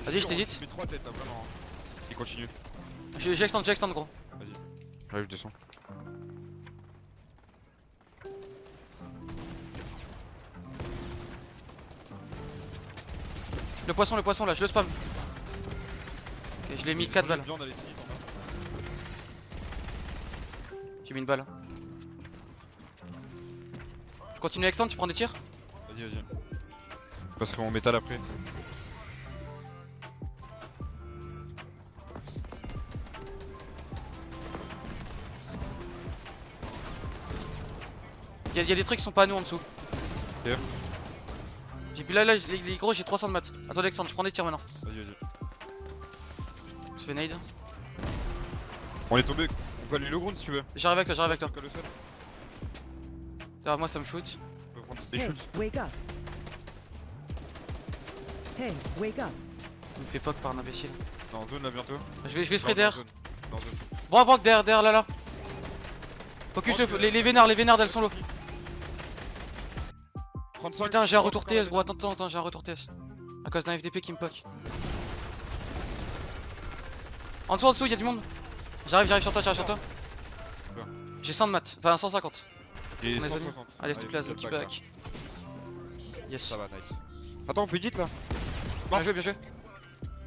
Vas-y, je t'ai dit. Mais 3 têtes là, vraiment. Il continue. J'extends gros. Vas-y. J'arrive, je descends. Le poisson là, je le spam. Ok, je l'ai mis 4 balles. J'ai mis une balle. Je continue à extendre, tu prends des tirs? Vas-y, vas-y. Parce qu'on métal après. Y'a des trucs qui sont pas à nous en dessous. Ok. J'ai puis là, les gros, j'ai 300 de maths. Attends, Alexandre, je prends des tirs maintenant. Vas-y, vas-y. Je fais nade. On est tombé. On peut aller le ground si tu veux. J'arrive avec toi. On colle le sol. Derrière moi, ça me shoot. On peut prendre des Hey, shoots. wake up. Hey, wake up. Il me fait poke par un imbécile. Dans zone là bientôt. Je vais spray Dans derrière. zone. Dans zone. Brock, derrière, là. Focus les vénards, elles sont low. 35. Putain, j'ai un retour TS, gros. Attends, j'ai un retour TS. À cause d'un FDP qui me poke. En dessous, y'a du monde. J'arrive sur toi. J'ai 100 de maths, enfin 150. Et On est 160. Allez, s'il te plaît, petit back. Yes. Ça va, nice. Attends, on peut edit là. Bien joué.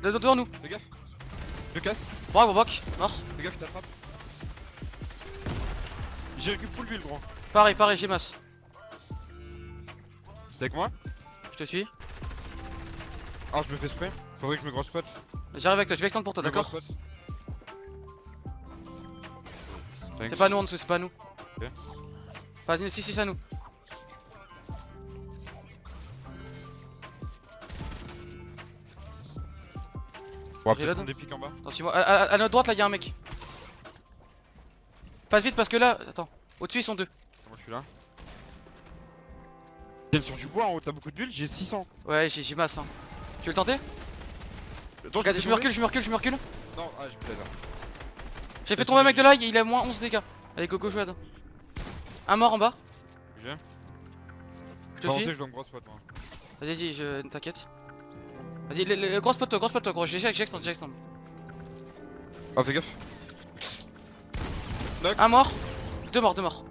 Devant nous. Fais gaffe. Je casse. Bravo, Brock. Mort. Fais gaffe, il t'attrape. J'ai récupéré full build, gros. Pareil, j'ai masse. T'es avec moi? Je te suis. Ah, je me fais spray. Faudrait que je me grosse spot. J'arrive avec toi, je vais extendre pour toi, d'accord? C'est pas nous en dessous, c'est pas nous. Ok. Vas-y, si, c'est à nous. On va J'ai peut-être la prendre des pics en bas. Attends, suis-moi. À notre droite, là, y'a un mec. Passe vite parce que là. Attends, au-dessus, ils sont deux. Moi, je suis là. Viens sur du bois en haut, t'as beaucoup de build, j'ai 600. Ouais, j'ai masse. Hein. Tu veux le tenter? Attends, Regarde, je me recule. Non, ah, j'ai peut-être là. J'ai fait tomber un mec de là, il a moins 11 dégâts. Allez, Coco jouade. Un mort en bas. J'ai. Je te Bah, on suis. sait que je dois me grosse spot moi. Vas-y, je t'inquiète. Vas-y, le gros spot, gros. J'extende. Ah, fais gaffe. Un mort. Deux morts. Pardon.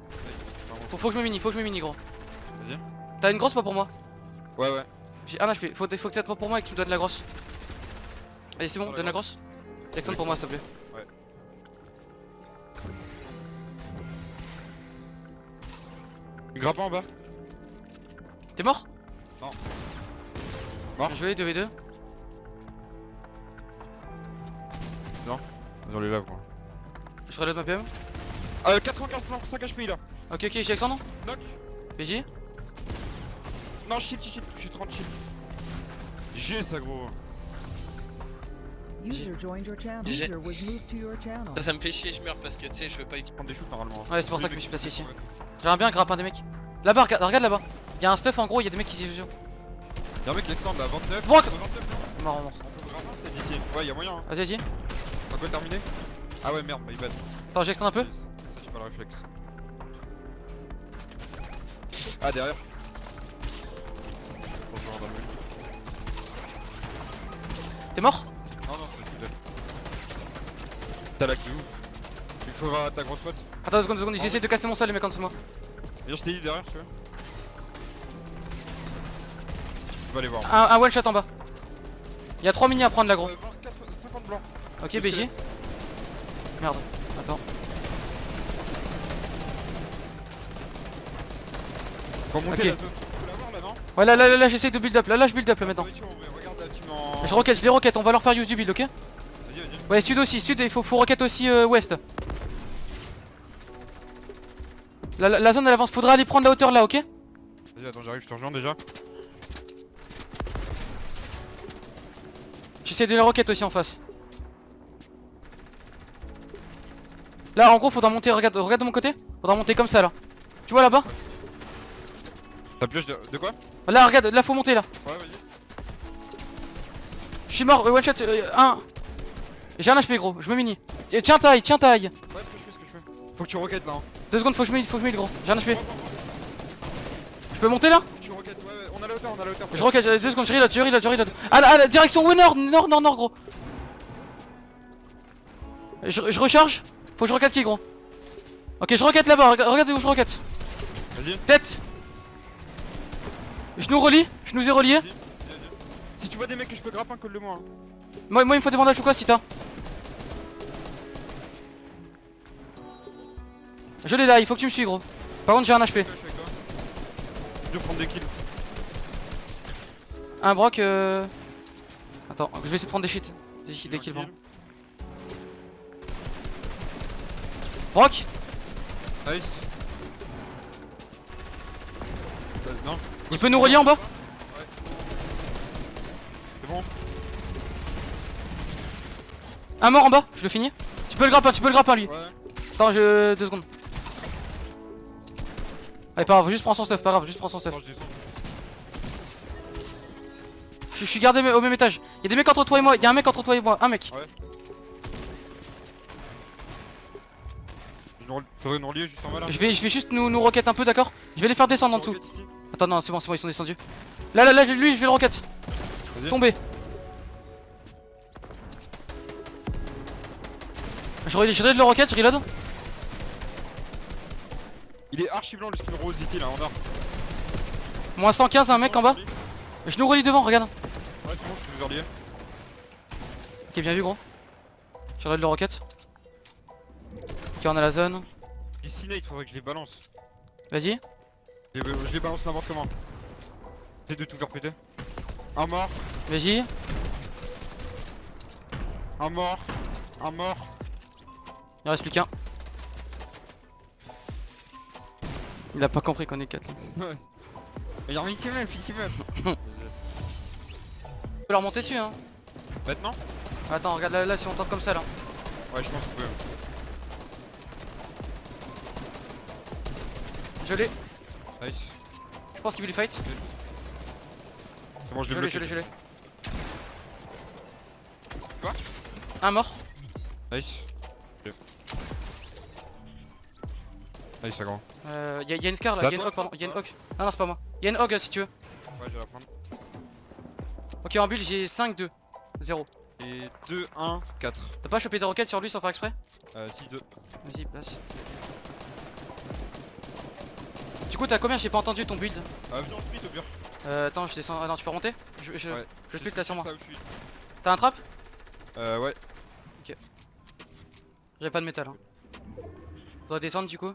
Faut que je me mini, gros. Vas-y. T'as une grosse pas pour moi? Ouais. J'ai un HP. Faut que t'aies pas pour moi et que tu me donnes la grosse. Allez, c'est bon, Dans la donne la grosse. Extende pour moi, s'il te plaît. Ouais. Grappe en bas. T'es mort? Non. Mort. Bien joué, 2v2. Dans les laves, gros. Je reload ma PM. 95 plans, 5 HP là. Ok, j'ai Alexandre. Knock. PJ. Non, shield, j'ai 30 shield. J'ai ça, gros. User joined your channel. J'ai- User was moved to your channel. Ça me fait chier, je meurs parce que tu sais, je veux pas utiliser. Prendre des shoots normalement. Ouais, c'est pour ça que je me suis placé ici. J'aimerais bien grapper un des mecs. Là-bas, regarde là-bas. Y'a un stuff en gros, y'a des mecs qui s'y jouent. Y'a un mec qui est là, 29. Brock. 29, non. Mort. On peut grapper peut-être ici. Ouais, y'a moyen. Hein. Vas-y. On peut terminer. Ah ouais, merde, my bad. Attends, j'extende un peu. Ça, j'ai pas le réflexe. Ah, derrière. Bonjour, dans le mur. T'es mort? Non, c'est le T'as lag de ouf. Il faudra ta grosse pote. Attends, 2 secondes, ils essaient de casser mon sol, les mecs en dessous de moi. Viens, je t'ai dit derrière, si tu veux. Tu vas aller voir. Un one shot en bas. Y'a 3 mini à prendre là, gros. 50 blancs. Ok, BJ. Merde, attends. Faut monter Ok. la zone. Tu peux l'avoir là, non? Ouais, là, j'essaie de build up. Là, je build up là maintenant. Regarde la team en. Je les roquettes, on va leur faire use du build, ok? Vas-y. Ouais, sud aussi, il faut roquette aussi ouest. La zone elle avance, faudra aller prendre la hauteur là, ok? Vas-y, attends, j'arrive, je te rejoins déjà. J'essaie de les roquettes aussi en face. Là, en gros, faudra monter, regarde de mon côté. Faudra monter comme ça là. Tu vois là-bas? Ta pioche de quoi? Là, regarde, là, faut monter là. Ouais, vas-y. Je suis mort, one shot, 1. J'ai un HP gros, je me mini. Tiens taille. Ouais, ce que je fais. Faut que tu roquettes là. Hein. 2 secondes, faut que je me mid gros. J'ai un HP. Je peux monter là? Tu roquettes. roquette, ouais, on a la hauteur, on a la hauteur. Je roquette, 2 secondes, je reload. Ah la direction, ouais, nord, gros. Je recharge. Faut que je roquette qui, gros. Ok, je roquette là-bas, regarde où je roquette. Vas-y. Tête. Je nous relie, je nous ai relié. Vas-y. Si tu vois des mecs que je peux grappin, colle-le moi. Hein. Moi il me faut des bandages ou quoi si t'as. Je l'ai là, il faut que tu me suis, gros. Par contre, j'ai un HP. Je suis avec toi. Je dois prendre des kills. Un broc. Attends, je vais essayer de prendre des shit. Des kills, bon. Broc. Nice. Non. Tu peux nous relier en bas? C'est bon. Un mort en bas, je le finis. Tu peux le grappin lui. Ouais. Attends, 2 secondes. Allez, pas grave, juste prends son stuff, pas grave, juste prends son stuff. Attends, je descends. Je suis gardé au même étage. Y'a des mecs entre toi et moi, y'a un mec entre toi et moi, un mec. Ouais. Faudrait nous relier juste en bas là. Je vais juste nous rocket un peu, d'accord? Je vais les faire descendre en dessous. Roquette ici. Attends, non, c'est bon, ils sont descendus. Là, lui, je vais le rocket. Vas-y. Tomber. Je reload le rocket, je reload. Il est archi blanc le skin rose ici là en or. Moins 115, un mec en bas. Je nous relie devant, regarde. Ouais, c'est bon, je suis relié. Ok, bien vu, gros. Je reload le rocket. Ok, on a la zone. Ici, Nate, faudrait que je les balance. Vas-y. Je les balance n'importe comment. J'essaie de tout faire péter. Un mort, Vas-y. un mort, un mort. Il en reste plus qu'un. Il a pas compris qu'on est 4 là. Ouais. Mais y'a un petit meuf, petit meuf. On peut leur monter dessus, hein. Maintenant? Attends, regarde là, si on tente comme ça là. Ouais, je pense qu'on peut. Je l'ai. Nice. Je pense qu'il veut les fight. C'est bon, je Je l'ai l'ai, bloqué. je l'ai. Quoi? Un mort. Nice. Ok. Nice, ça grand. Y'a une scar là, y'a une hog, pardon. Y'a une hog. Non, c'est pas moi. Y'a une hog si tu veux. Ouais, je vais la prendre. Ok, en bulle, j'ai 5, 2, 0. Et 2, 1, 4. T'as pas chopé des roquettes sur lui sans faire exprès? Si, 2. Vas-y, place. Du coup, t'as combien? J'ai pas entendu ton build. Viens, on split au pire. Attends, je descends. Ah non, tu peux remonter? Je Ouais. split là sur moi. Là où je suis. T'as un trap? Ouais. J'avais pas de métal. Hein. On doit descendre du coup.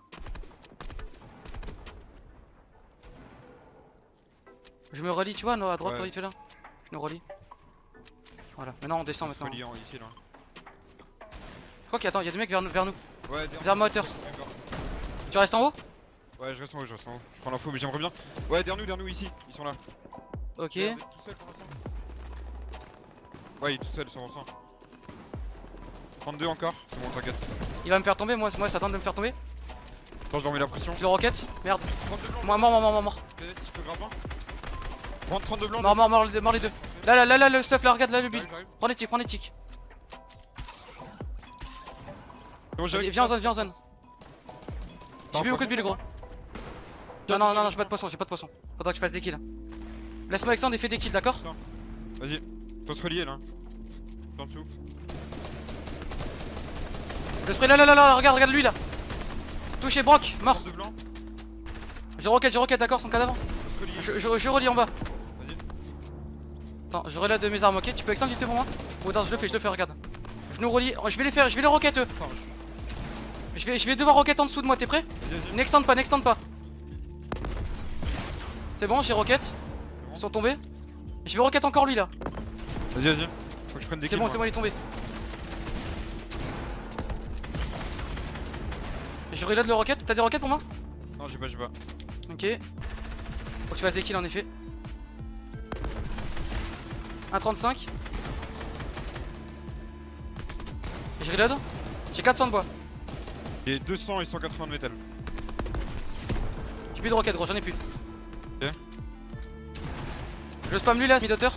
Je me relie, tu vois, non, à droite, Ouais. toi, il fait là. Je nous relie. Voilà, maintenant on descend On se maintenant. relie en- ici là. Je crois qu'attends, y'a des mecs vers nous. Ouais, Vers ma hauteur. D'accord. Tu restes en haut? Ouais, je reste en haut, je reste en haut. Je prends l'info, mais j'aimerais bien. Ouais, derrière nous, ici. Ils sont là. Ok. Merde, tout seul pour l'instant. Ouais, il est tout seul, ils sont ensemble. 32 encore. C'est bon, t'inquiète. Il va me faire tomber, moi ça tente de me faire tomber. Attends, je leur mets la pression. Je le rocket. Merde. 32 blancs. Mort. Peut-être si je peux grappin. Prends 32 blancs. Mort les deux. Là, le stuff, là, regarde, là, le build. J'arrive. Prends les tics. C'est bon, j'arrive. Viens en zone. J'ai plus beaucoup de build, gros. Non, j'ai pas de poisson. Faudra que je fasse des kills. Laisse-moi Alexandre et fais des kills, d'accord? Vas-y. Faut se relier là. En dessous. Le spray, là, regarde lui là. Touché, Brock, mort. 32 blancs. Je rocket, d'accord, son cadavre. Faut se relier. Je relie en bas. Vas-y. Attends, je relève de mes armes, ok? Tu peux extendre vite fait pour moi? Ou attends, je le fais, regarde. Je nous relie, je vais les rocket eux. Enfin, Je vais devoir rocket en dessous de moi, t'es prêt? Vas-y. N'extende pas. C'est bon, j'ai rocket. Ils sont tombés. Je vais rocket encore lui là. Vas-y. Faut que je prenne des C'est kills. bon, il est tombé. Je reload le rocket. T'as des rockets pour moi? Non, j'ai pas. Ok. Faut que tu fasses des kills en effet. 1,35. Et je reload. J'ai 400 de bois. J'ai 200 et 180 de métal. J'ai plus de roquettes, gros, j'en ai plus. Ok. Je spam lui là, mid-hauteur.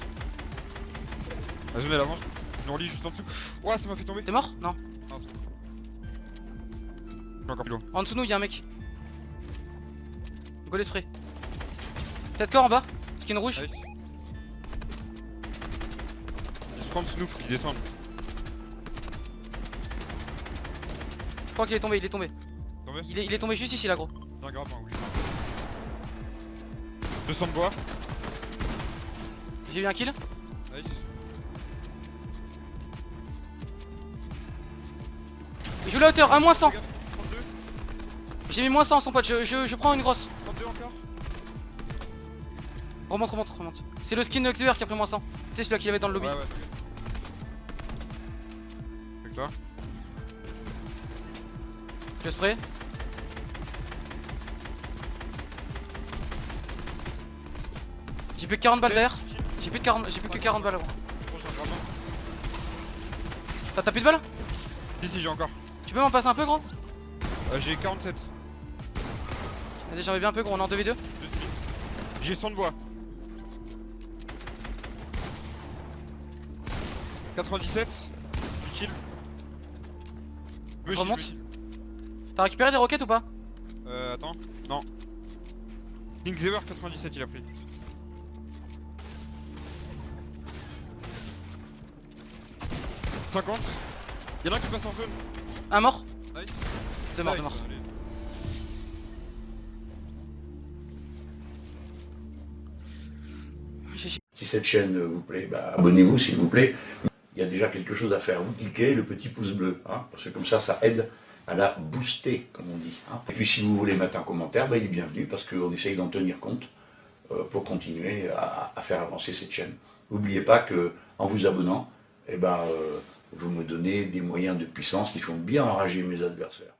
La zone elle avance. Je nous relie juste en dessous. Ouah, ça m'a fait tomber. T'es mort? Non. Je suis encore plus loin. En dessous de nous, y'a un mec. Go les spray. Tête corps en bas. Skin rouge. Nice. Il se prend Snoof qui descend. Je crois qu'il est tombé, il est tombé. Tombé. Il est tombé juste ici là gros. Non, grave, oui. 200 de bois. J'ai eu un kill. Nice. Il joue la hauteur, 1 moins 100. Fais gaffe, 32. J'ai mis moins 100 son pote, je prends une grosse. 32 encore. Remonte. C'est le skin XVR qui a pris moins 100. C'est celui-là qu'il avait dans le lobby. Ouais, t'inquiète. Avec toi. Je spray. J'ai plus que 40 balles d'air. J'ai plus que 40 balles gros. Prochain gravement. T'as plus de balles? Si, j'ai encore. Tu peux m'en passer un peu gros? J'ai 47. Vas-y j'en ai bien un peu gros, on est en 2v2. De suite. J'ai 100 de bois. 97. Utile. Je remonte. T'as récupéré des roquettes ou pas? Attends. Non. King Zewer 97 il a pris. « 50. Y'en a un qui passe en zone. Un mort. Nice. Deux morts, Nice. deux morts. Allez. Si cette chaîne vous plaît, bah, abonnez-vous s'il vous plaît. Il y a déjà quelque chose à faire. Vous cliquez le petit pouce bleu, hein, parce que comme ça aide à la booster, comme on dit. Hein. Et puis si vous voulez mettre un commentaire, bah, il est bienvenu, parce qu'on essaye d'en tenir compte pour continuer à faire avancer cette chaîne. N'oubliez pas qu'en vous abonnant, eh ben, vous me donnez des moyens de puissance qui font bien enrager mes adversaires.